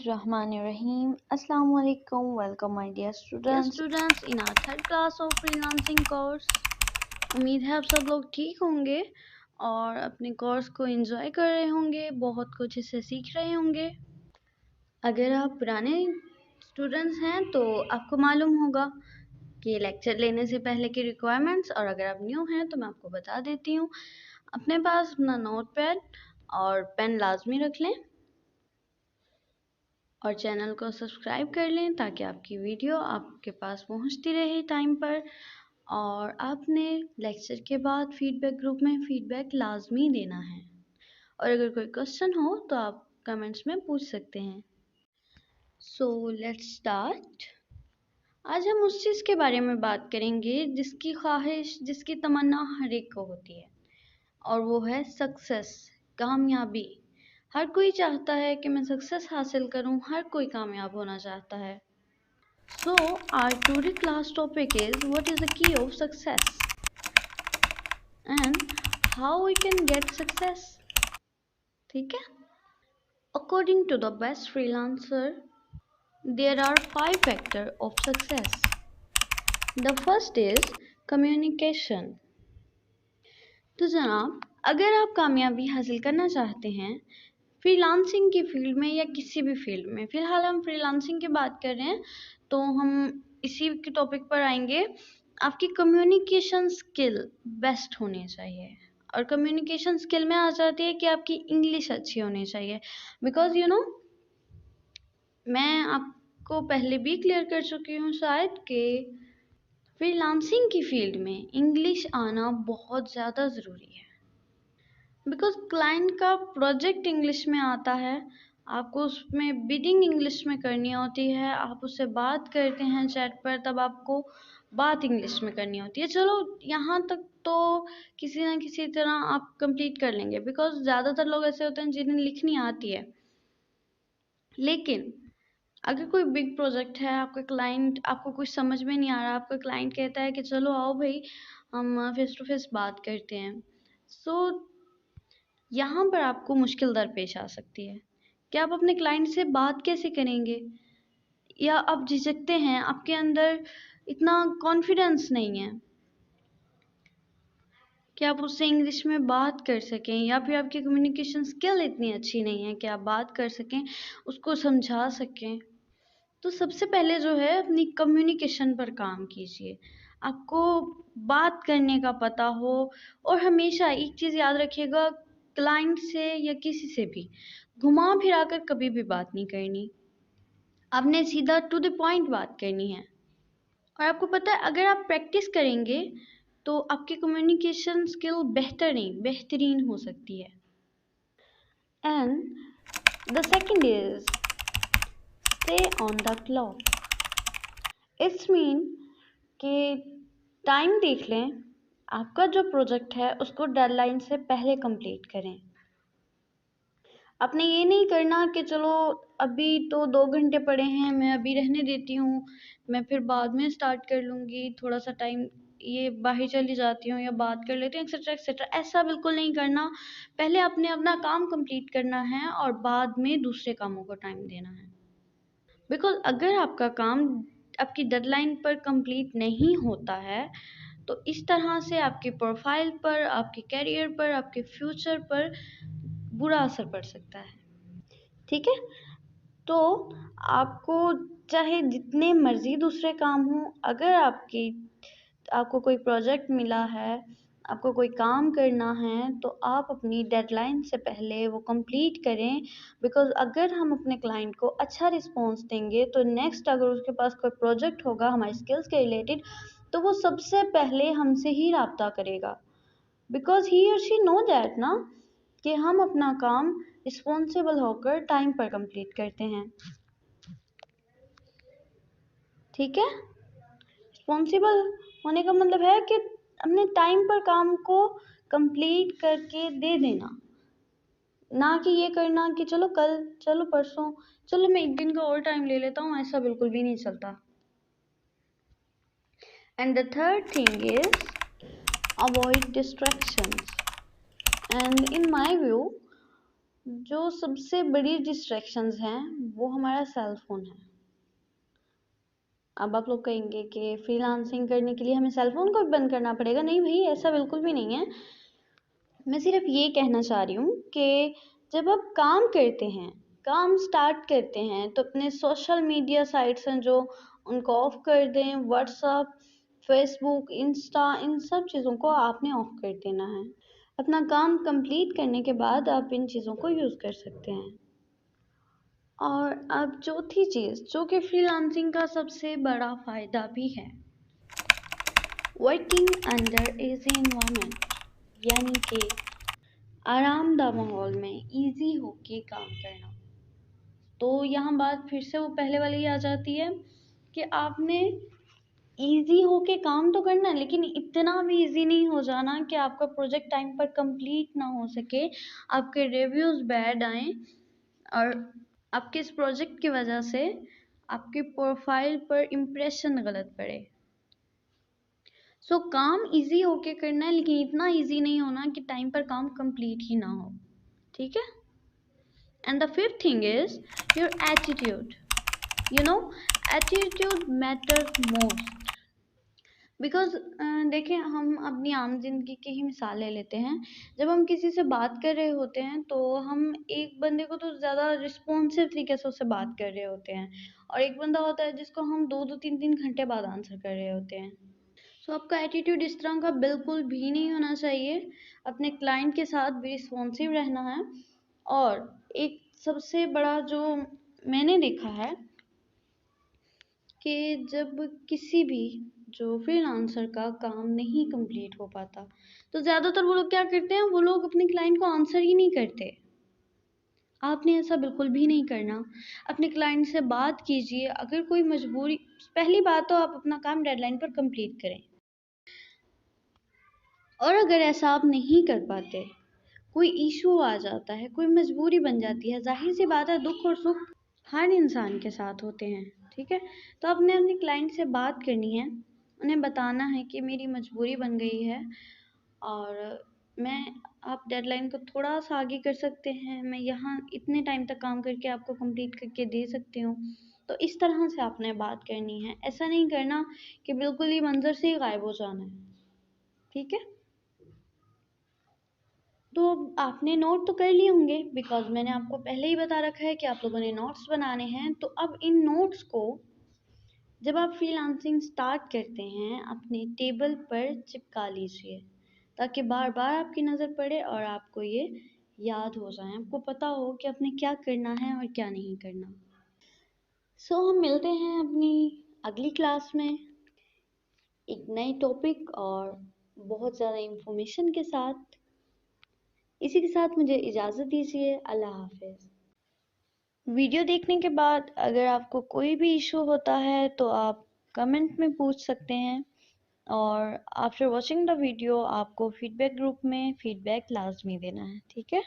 Bismillahirrahmanirrahim. Assalamu alaikum. Welcome my dear Dear students. students in our third class of freelancing course, उम्मीद है आप सब लोग ठीक होंगे और अपने कोर्स को एंजॉय कर रहे होंगे, बहुत कुछ इससे सीख रहे होंगे। अगर आप पुराने स्टूडेंट्स हैं तो आपको मालूम होगा कि लेक्चर लेने से पहले की रिक्वायरमेंट्स, और अगर आप न्यू हैं तो मैं आपको बता देती हूँ। अपने पास अपना नोटपैड और पेन लाजमी रख लें और चैनल को सब्सक्राइब कर लें ताकि आपकी वीडियो आपके पास पहुंचती रहे टाइम पर। और आपने लेक्चर के बाद फीडबैक ग्रुप में फीडबैक लाजमी देना है और अगर कोई क्वेश्चन हो तो आप कमेंट्स में पूछ सकते हैं। So let's start. आज हम उस चीज़ के बारे में बात करेंगे जिसकी ख्वाहिश, जिसकी तमन्ना हर एक को होती है, और वो है सक्सेस, कामयाबी। हर कोई चाहता है कि मैं सक्सेस हासिल करूं, हर कोई कामयाब होना चाहता है। So our today class topic is what is the key of success and how we can get success. ठीक है? According to the best freelancer, there are 5 factors of success. The first is communication. तो जनाब, अगर आप कामयाबी हासिल करना चाहते हैं फ्रीलांसिंग की फील्ड में या किसी भी फील्ड में, फिलहाल हम फ्रीलांसिंग की बात कर रहे हैं तो हम इसी के टॉपिक पर आएंगे। आपकी कम्युनिकेशन स्किल बेस्ट होनी चाहिए, और कम्युनिकेशन स्किल में आ जाती है कि आपकी इंग्लिश अच्छी होनी चाहिए। बिकॉज मैं आपको पहले भी क्लियर कर चुकी हूँ शायद कि फ्रीलांसिंग की फील्ड में इंग्लिश आना बहुत ज़्यादा ज़रूरी है। बिकॉज क्लाइंट का प्रोजेक्ट इंग्लिश में आता है, आपको उसमें बिडिंग इंग्लिश में करनी होती है, आप उससे बात करते हैं चैट पर तब आपको बात इंग्लिश में करनी होती है। चलो यहाँ तक तो किसी ना किसी तरह आप कंप्लीट कर लेंगे, बिकॉज ज़्यादातर लोग ऐसे होते हैं जिन्हें लिखनी आती है। लेकिन अगर कोई बिग प्रोजेक्ट है, आपका क्लाइंट, आपको कुछ समझ में नहीं आ रहा, आपका क्लाइंट कहता है कि चलो आओ भाई हम फेस टू फेस बात करते हैं, सो यहाँ पर आपको मुश्किल दरपेश आ सकती है कि आप अपने क्लाइंट से बात कैसे करेंगे, या आप झिझकते हैं, आपके अंदर इतना कॉन्फिडेंस नहीं है कि आप उससे इंग्लिश में बात कर सकें, या फिर आपकी कम्युनिकेशन स्किल इतनी अच्छी नहीं है कि आप बात कर सकें, उसको समझा सकें। तो सबसे पहले जो है अपनी कम्युनिकेशन पर काम कीजिए, आपको बात करने का पता हो। और हमेशा एक चीज़ याद रखिएगा, क्लाइंट से या किसी से भी घुमा फिरा कर कभी भी बात नहीं करनी, आपने सीधा टू द पॉइंट बात करनी है। और आपको पता है अगर आप प्रैक्टिस करेंगे तो आपकी कम्युनिकेशन स्किल बेहतर नहीं बेहतरीन हो सकती है। And the second is stay on the clock. It's mean कि टाइम देख लें, आपका जो प्रोजेक्ट है उसको डेडलाइन से पहले कंप्लीट करें। आपने ये नहीं करना कि चलो अभी तो 2 घंटे पड़े हैं, मैं अभी रहने देती हूँ, मैं फिर बाद में स्टार्ट कर लूँगी, थोड़ा सा टाइम ये बाहर चली जाती हूँ या बात कर लेती हूँ, एक्सेट्रा एक्सेट्रा। ऐसा बिल्कुल नहीं करना। पहले आपने अपना काम कंप्लीट करना है और बाद में दूसरे कामों को टाइम देना है। बिकॉज अगर आपका काम आपकी डेडलाइन पर कंप्लीट नहीं होता है तो इस तरह से आपकी प्रोफाइल पर, आपके करियर पर, आपके फ्यूचर पर बुरा असर पड़ सकता है। ठीक है? तो आपको चाहे जितने मर्जी दूसरे काम हो, अगर आपको कोई प्रोजेक्ट मिला है, आपको कोई काम करना है, तो आप अपनी डेडलाइन से पहले वो कंप्लीट करें। बिकॉज अगर हम अपने क्लाइंट को अच्छा रिस्पॉन्स देंगे तो नेक्स्ट अगर उसके पास कोई प्रोजेक्ट होगा हमारी स्किल्स के रिलेटेड, तो वो सबसे पहले हमसे ही राब्ता करेगा। बिकॉज ही और शी नो दैट ना कि हम अपना काम रिस्पॉन्सिबल होकर टाइम पर कंप्लीट करते हैं। ठीक है? रिस्पॉन्सिबल होने का मतलब है कि अपने टाइम पर काम को कंप्लीट करके दे देना, ना कि ये करना कि चलो कल, चलो परसों, चलो मैं एक दिन का और टाइम ले लेता हूँ, ऐसा बिल्कुल भी नहीं चलता। And the third thing is avoid distractions. And in my view जो सबसे बड़ी डिस्ट्रैक्शंस हैं वो हमारा सेल फोन है। अब आप लोग कहेंगे कि फ्रीलांसिंग करने के लिए हमें सेल फोन को भी बंद करना पड़ेगा। नहीं भाई, ऐसा बिल्कुल भी नहीं है। मैं सिर्फ ये कहना चाह रही हूँ कि जब आप काम करते हैं, काम स्टार्ट करते हैं, तो अपने सोशल मीडिया साइट्स हैं जो उनको ऑफ कर दें। व्हाट्सअप, फेसबुक, इंस्टा, इन सब चीज़ों को आपने ऑफ कर देना है। अपना काम कंप्लीट करने के बाद आप इन चीज़ों को यूज़ कर सकते हैं। और अब चौथी चीज़ जो कि फ्रीलांसिंग का सबसे बड़ा फ़ायदा भी है, वर्किंग अंडर इजी एनवायरनमेंट, यानी कि आरामदायक माहौल में इजी होके काम करना। तो यहाँ बात फिर से वो पहले वाली आ जाती है कि आपने इजी होके काम तो करना है, लेकिन इतना भी इजी नहीं हो जाना कि आपका प्रोजेक्ट टाइम पर कंप्लीट ना हो सके, आपके रिव्यूज बैड आए और आपके इस प्रोजेक्ट की वजह से आपकी प्रोफाइल पर इम्प्रेशन गलत पड़े। सो काम इजी होके करना है, लेकिन इतना इजी नहीं होना कि टाइम पर काम कंप्लीट ही ना हो। ठीक है। And the fifth thing is your attitude. You know, attitude matter most. Because देखें, हम अपनी आम जिंदगी की ही मिसाल ले लेते हैं। जब हम किसी से बात कर रहे होते हैं तो हम एक बंदे को तो ज़्यादा रिस्पॉन्सिव तरीके से उससे बात कर रहे होते हैं, और एक बंदा होता है जिसको हम 2-2 3-3 घंटे बाद आंसर कर रहे होते हैं। सो आपका एटीट्यूड इस तरह का बिल्कुल भी नहीं होना चाहिए। अपने क्लाइंट के साथ भी रिस्पॉन्सिव रहना है। और एक सबसे बड़ा जो मैंने देखा है कि जब किसी भी जो फ्रीलांसर का काम नहीं कंप्लीट हो पाता, तो ज़्यादातर वो लोग क्या करते हैं, वो लोग अपने क्लाइंट को आंसर ही नहीं करते। आपने ऐसा बिल्कुल भी नहीं करना। अपने क्लाइंट से बात कीजिए। अगर कोई मजबूरी, पहली बात तो आप अपना काम डेडलाइन पर कंप्लीट करें। और अगर ऐसा आप नहीं कर पाते, कोई इशू आ जाता है, कोई मजबूरी बन जाती है, जाहिर सी बात है दुख और सुख हर इंसान के साथ होते हैं। ठीक है। तो आपने अपने क्लाइंट से बात करनी है, उन्हें बताना है कि मेरी मजबूरी बन गई है और मैं, आप डेडलाइन को थोड़ा सा आगे कर सकते हैं, मैं यहाँ इतने टाइम तक काम करके आपको कंप्लीट करके दे सकती हूँ। तो इस तरह से आपने बात करनी है। ऐसा नहीं करना कि बिल्कुल ही मंजर से ही गायब हो जाना है। ठीक है। तो अब आपने नोट तो कर लिए होंगे, बिकॉज मैंने आपको पहले ही बता रखा है कि आप लोगों ने नोट्स बनाने हैं। तो अब इन नोट्स को जब आप फ्रीलांसिंग स्टार्ट करते हैं अपने टेबल पर चिपका लीजिए, ताकि बार बार आपकी नज़र पड़े और आपको ये याद हो जाए, आपको पता हो कि आपने क्या करना है और क्या नहीं करना। सो हम मिलते हैं अपनी अगली क्लास में एक नए टॉपिक और बहुत ज़्यादा इंफॉर्मेशन के साथ। इसी के साथ मुझे इजाज़त दीजिए। अल्लाह हाफिज़। वीडियो देखने के बाद अगर आपको कोई भी इशू होता है तो आप कमेंट में पूछ सकते हैं, और आफ्टर वॉचिंग द वीडियो आपको फीडबैक ग्रुप में फीडबैक लाजमी देना है। ठीक है।